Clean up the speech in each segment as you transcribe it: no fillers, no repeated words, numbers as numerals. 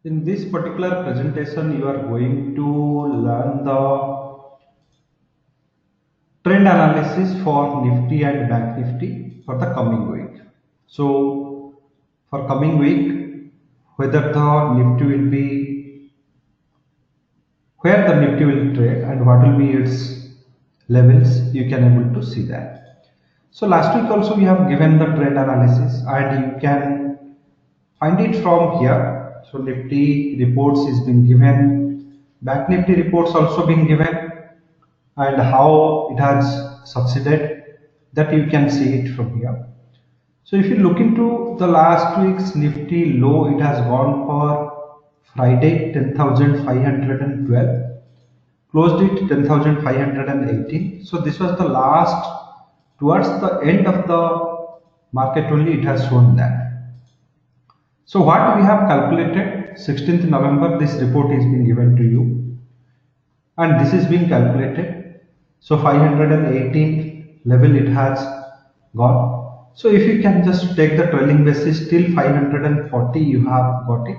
In this particular presentation, you are going to learn the trend analysis for Nifty and Bank Nifty for the coming week. So, for coming week, whether the Nifty will be where the Nifty will trade and what will be its levels, you can able to see that. So last week also we have given the trend analysis and you can find it from here. So Nifty reports is being given, Bank Nifty reports also being given, and how it has succeeded, that you can see it from here. So if you look into the last week's Nifty low, it has gone for Friday 10,512, closed it 10,518. So this was the last, towards the end of the market only it has shown that. So what we have calculated, 16th November this report is being given to you and this is being calculated. So 518 level it has gone. So if you can just take the trailing basis till 540 you have got it,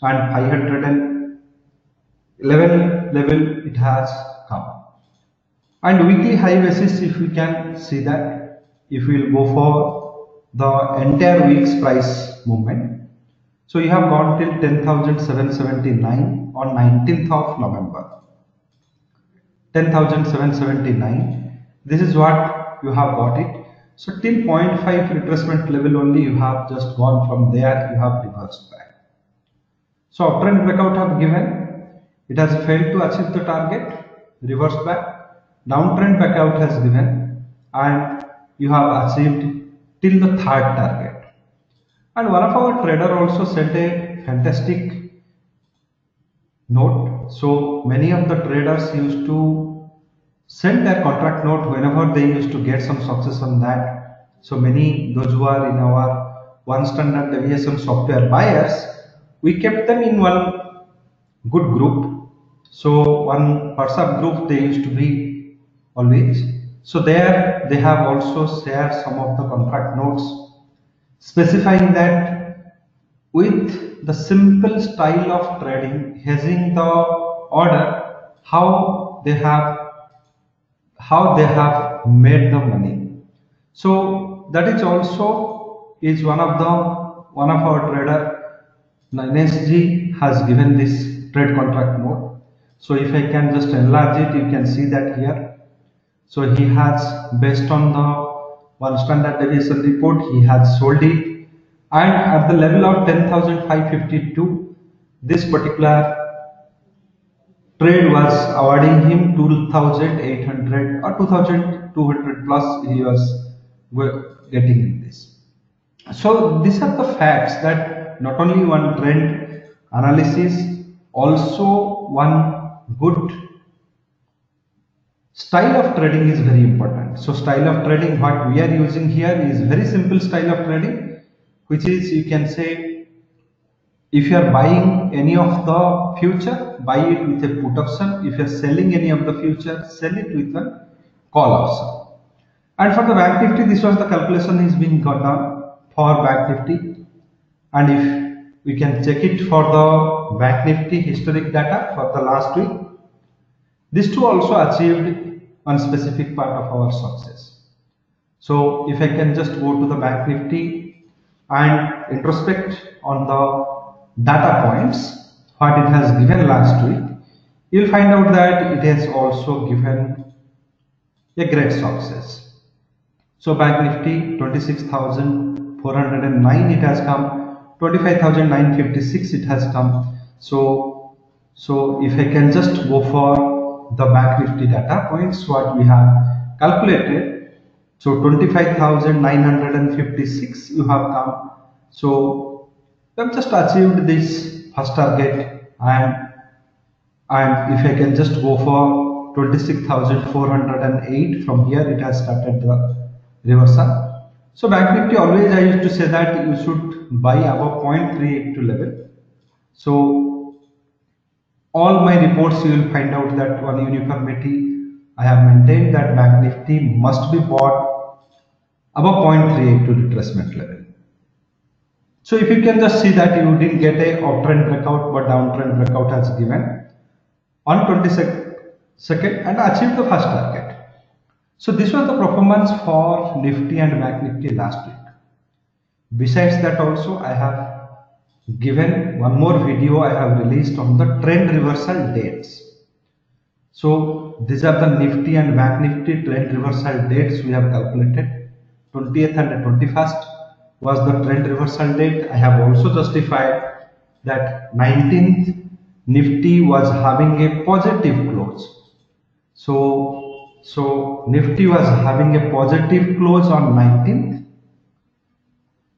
and 511 level it has come. And weekly high basis, if we can see that, if we will go for the entire week's price movement, so you have gone till 10,779 on 19th of November. 10,779. This is what you have got it. So till 0.5 retracement level only you have just gone, from there you have reversed back. So uptrend breakout have given, it has failed to achieve the target, reversed back. Downtrend breakout has given and you have achieved till the third target. And one of our trader also sent a fantastic note. So many of the traders used to send their contract note whenever they used to get some success on that. So many, those who are in our one standard deviation software buyers, we kept them in one good group. So one WhatsApp group they used to be always. So there they have also shared some of the contract notes specifying that with the simple style of trading, hedging the order, how they have made the money. So that is also is one of our trader NSG has given this trade contract note. So if I can just enlarge it, you can see that here. So he has, based on the one standard deviation report, he has sold it, and at the level of 10,552, this particular trade was awarding him 2,800 or 2,200 plus he was getting in this. So these are the facts that not only one trend analysis, also one good style of trading is very important. So style of trading, what we are using here is very simple style of trading, which is, you can say, if you are buying any of the future, buy it with a put option. If you are selling any of the future, sell it with a call option. And for the Bank Nifty, this was the calculation is being got done for Bank Nifty. And if we can check it for the Bank Nifty historic data for the last week, these two also achieved one specific part of our success. So if I can just go to the Bank Nifty and introspect on the data points, what it has given last week, you will find out that it has also given a great success. So Bank Nifty 26,409 it has come, 25,956 it has come. So if I can just go for the Bank Nifty data points, what we have calculated, so 25,956 you have come. So we have just achieved this first target, and if I can just go for 26,408, from here it has started the reversal. So Bank Nifty, always I used to say that you should buy above 0.382 level. So all my reports you will find out that one uniformity I have maintained, that Bank Nifty must be bought above 0.382 retracement level. So if you can just see that you didn't get a uptrend breakout but downtrend breakout has given on 22nd and achieved the first target. So this was the performance for Nifty and Bank Nifty last week. Besides that also I have given one more video I have released on the trend reversal dates. So these are the Nifty and Bank Nifty trend reversal dates we have calculated. 20th and 21st was the trend reversal date. I have also justified that 19th Nifty was having a positive close. So Nifty was having a positive close on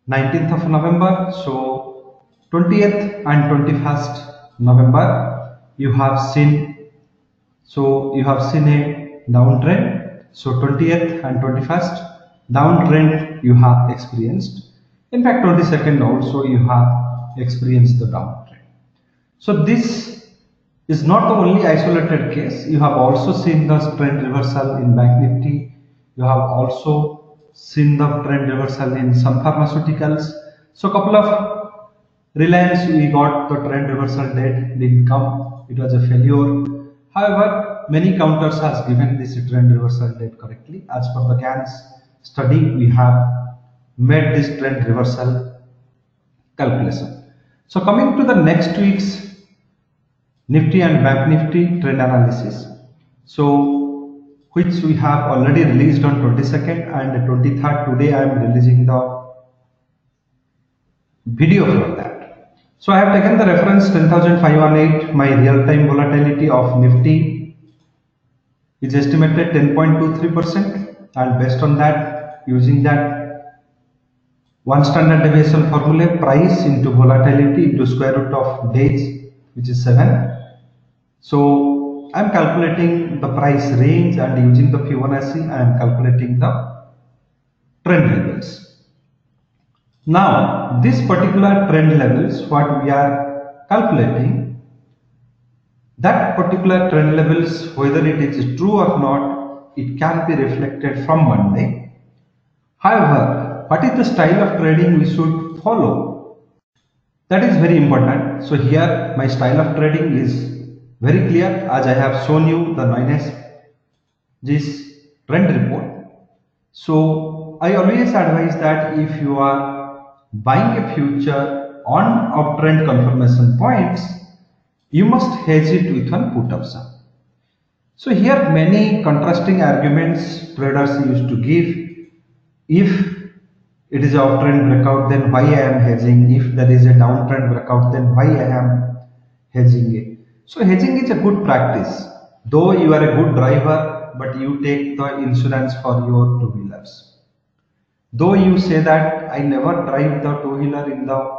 19th of November. So 20th and 21st November you have seen a downtrend. So 20th and 21st downtrend you have experienced. In fact 22nd also you have experienced the downtrend. So this is not the only isolated case. You have also seen the trend reversal in Bank Nifty. You have also seen the trend reversal in some pharmaceuticals. So couple of Reliance we got the trend reversal date, didn't come, it was a failure. However, many counters has given this trend reversal date correctly. As per the GAN's study, we have made this trend reversal calculation. So coming to the next week's Nifty and Bank Nifty trend analysis. So which we have already released on 22nd and 23rd. Today I am releasing the video for that. So I have taken the reference 10,518. My real-time volatility of Nifty is estimated 10.23%, and based on that, using that one standard deviation formula, price into volatility into square root of days, which is 7. So I am calculating the price range, and using the Fibonacci I am calculating the trend levels. Now this particular trend levels what we are calculating, that particular trend levels, whether it is true or not, it can be reflected from Monday. However, what is the style of trading we should follow? That is very important. So here my style of trading is very clear, as I have shown you the 9S this trend report. So I always advise that if you are buying a future on uptrend confirmation points, you must hedge it with one put option. So here many contrasting arguments traders used to give. If it is a uptrend breakout, then why I am hedging? If there is a downtrend breakout, then why I am hedging it? So hedging is a good practice. Though you are a good driver, but you take the insurance for your two-wheelers. Though you say that I never drive the two-wheeler in the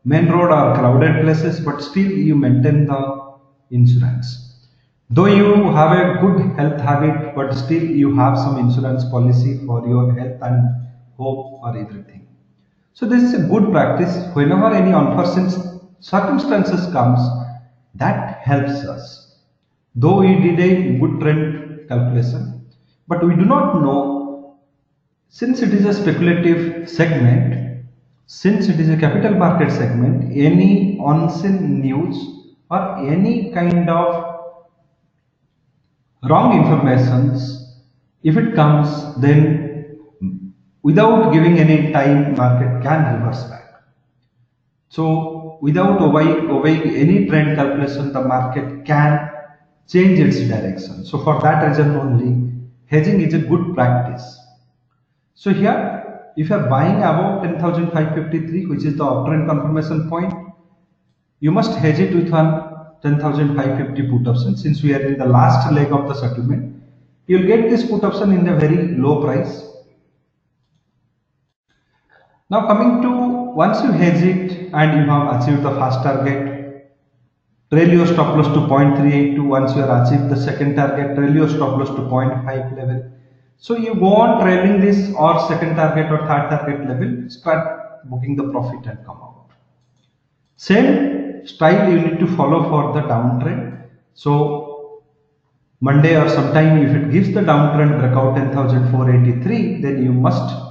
main road or crowded places, but still you maintain the insurance. Though you have a good health habit, but still you have some insurance policy for your health and hope or everything. So this is a good practice. Whenever any unforeseen circumstances comes, that helps us. Though we did a good trend calculation, but we do not know, since it is a speculative segment, since it is a capital market segment, any unseen news or any kind of wrong informations, if it comes, then without giving any time, market can reverse back. So without obeying any trend calculation, the market can change its direction. So for that reason only, hedging is a good practice. So here, if you are buying above 10,553, which is the uptrend confirmation point, you must hedge it with one 10,550 put option. Since we are in the last leg of the settlement, you will get this put option in a very low price. Now coming to, once you hedge it and you have achieved the first target, trail your stop loss to 0.382. Once you have achieved the second target, trail your stop loss to 0.5 level. So you go on trailing this or second target or third target level, start booking the profit and come out. Same style you need to follow for the downtrend. So Monday or sometime if it gives the downtrend breakout 10,483, then you must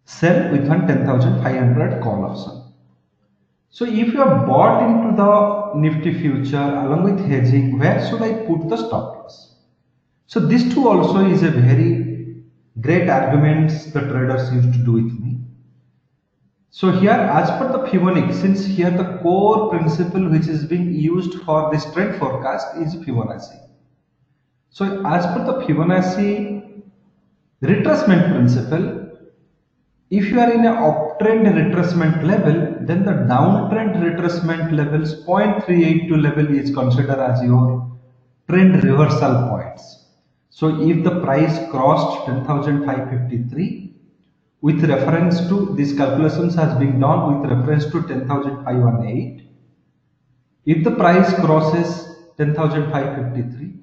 sell with one 10,500 call option. So if you have bought into the Nifty future along with hedging, where should I put the stop loss? So this too also is a very great arguments the traders used to do with me. So here, as per the Fibonacci, since here the core principle which is being used for this trend forecast is Fibonacci. So as per the Fibonacci retracement principle, if you are in an uptrend retracement level, then the downtrend retracement levels 0.382 level is considered as your trend reversal points. So if the price crossed 10,553, with reference to these calculations has been done with reference to 10,518. If the price crosses 10,553,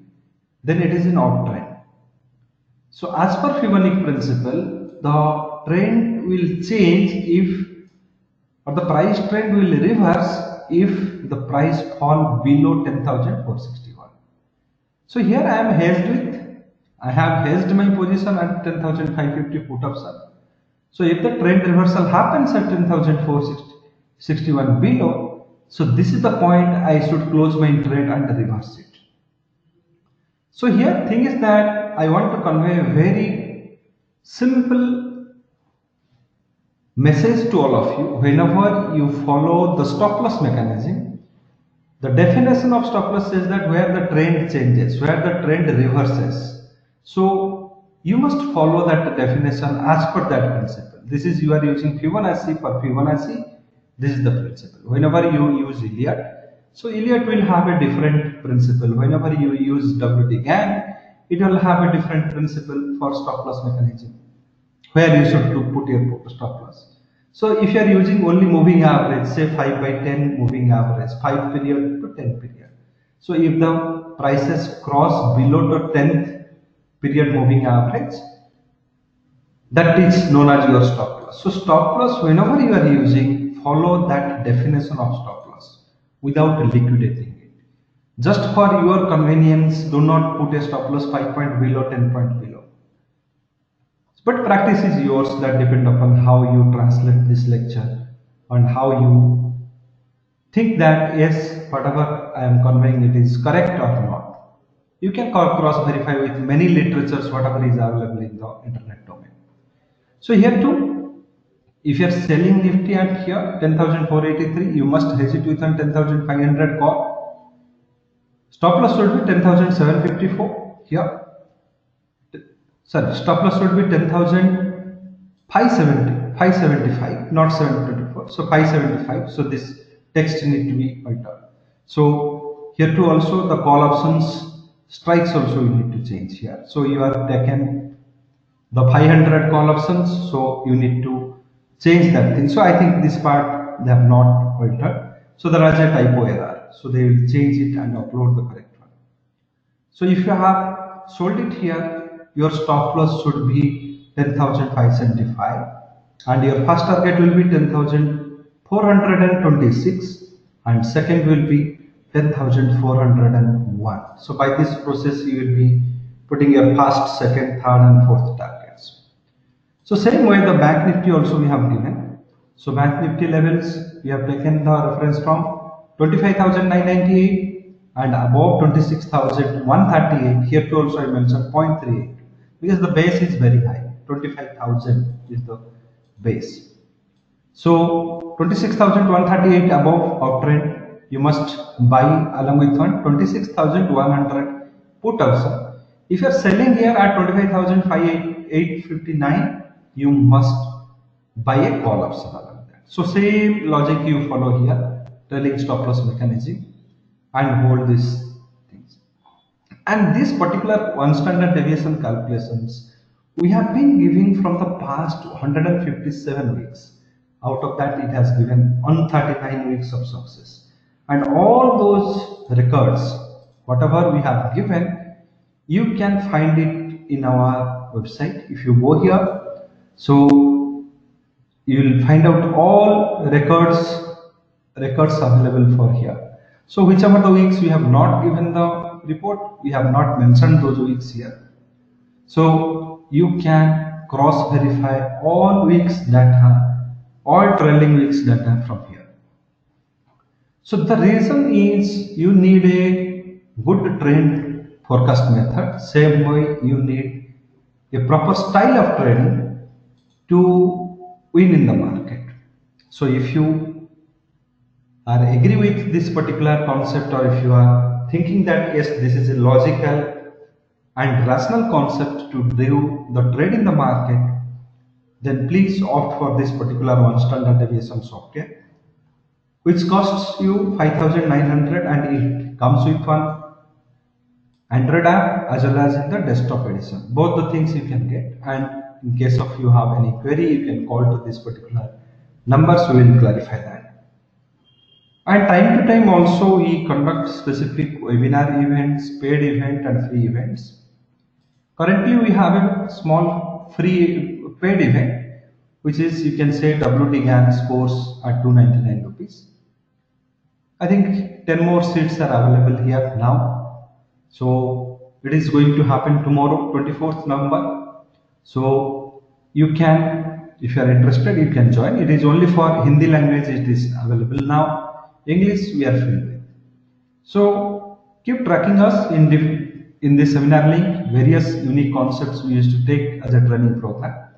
then it is in uptrend. So as per Fibonacci principle, the trend will change if, or the price trend will reverse if the price fall below 10,461. So here I am hedged with, I have hedged my position at 10,550 put option. So if the trend reversal happens at 10,461 below, so this is the point I should close my trade and reverse it. So here thing is that I want to convey a very simple message to all of you. Whenever you follow the stop loss mechanism, the definition of stop loss says that where the trend changes, where the trend reverses. So you must follow that definition as per that principle. This is, you are using Fibonacci. For Fibonacci, this is the principle. Whenever you use Elliott, so Elliott will have a different principle. Whenever you use WT Gang, it will have a different principle for stop loss mechanism, where you should put your stop loss. So if you are using only moving average, say 5 by 10 moving average, 5 period to 10 period. So if the prices cross below the 10th period moving average, that is known as your stop loss. So stop loss, whenever you are using, follow that definition of stop loss without liquidating it. Just for your convenience, do not put a stop loss 5 point below, 10 point below. But practice is yours, that depend upon how you translate this lecture and how you think that yes, whatever I am conveying it is correct or not. You can cross verify with many literatures, whatever is available in the internet domain. So here too, if you are selling Nifty at here 10,483, you must hedge it with an 10,500 call. Stop loss should be 10,754 here. Sorry, stop loss should be 10,575, not 724. So 575. So this text need to be altered. So here too also the call options strikes also you need to change here. So you are taken the 500 call options, so you need to change that thing. So I think this part they have not altered. So there is a typo error. So they will change it and upload the correct one. So if you have sold it here, your stop loss should be 10,575 and your first target will be 10,426 and second will be 10,401. So by this process you will be putting your first, second, third and fourth targets. So same way the Bank Nifty also we have given. So Bank Nifty levels we have taken the reference from 25,998 and above 26,138. Here too also I mentioned 0.38 because the base is very high. 25,000 is the base. So 26,138 above uptrend you must buy along with one 26,100 put option. If you are selling here at 25,859, you must buy a call option along that. So same logic you follow here, trailing stop loss mechanism and hold these things. And this particular one standard deviation calculations we have been giving from the past 157 weeks. Out of that it has given 139 weeks of success. And all those records, whatever we have given, you can find it in our website. If you go here, so you will find out all records available for here. So whichever the weeks we have not given the report, we have not mentioned those weeks here. So you can cross verify all weeks data, all trailing weeks data from here. So the reason is you need a good trend forecast method. Same way you need a proper style of trading to win in the market. So if you are agree with this particular concept, or if you are thinking that yes, this is a logical and rational concept to do the trade in the market, then please opt for this particular one standard deviation software, which costs you 5,900 and it comes with one Android app as well as in the desktop edition. Both the things you can get, and in case of you have any query, you can call to this particular number, so we will clarify that. And time to time also we conduct specific webinar events, paid event and free events. Currently we have a small free paid event, which is, you can say, WT GAN's course at 299 rupees. I think 10 more seats are available here now. So it is going to happen tomorrow, 24th November. So you can, if you are interested, you can join. It is only for Hindi language it is available now. English we are free with. So keep tracking us in this seminar link. Various unique concepts we used to take as a training program.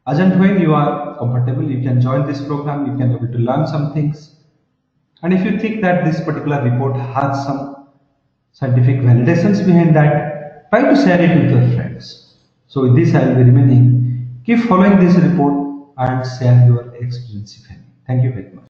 As and when you are comfortable, you can join this program. You can be able to learn some things. And if you think that this particular report has some scientific validations behind that, try to share it with your friends. So with this I will be remaining. Keep following this report and share your experience if any. Thank you very much.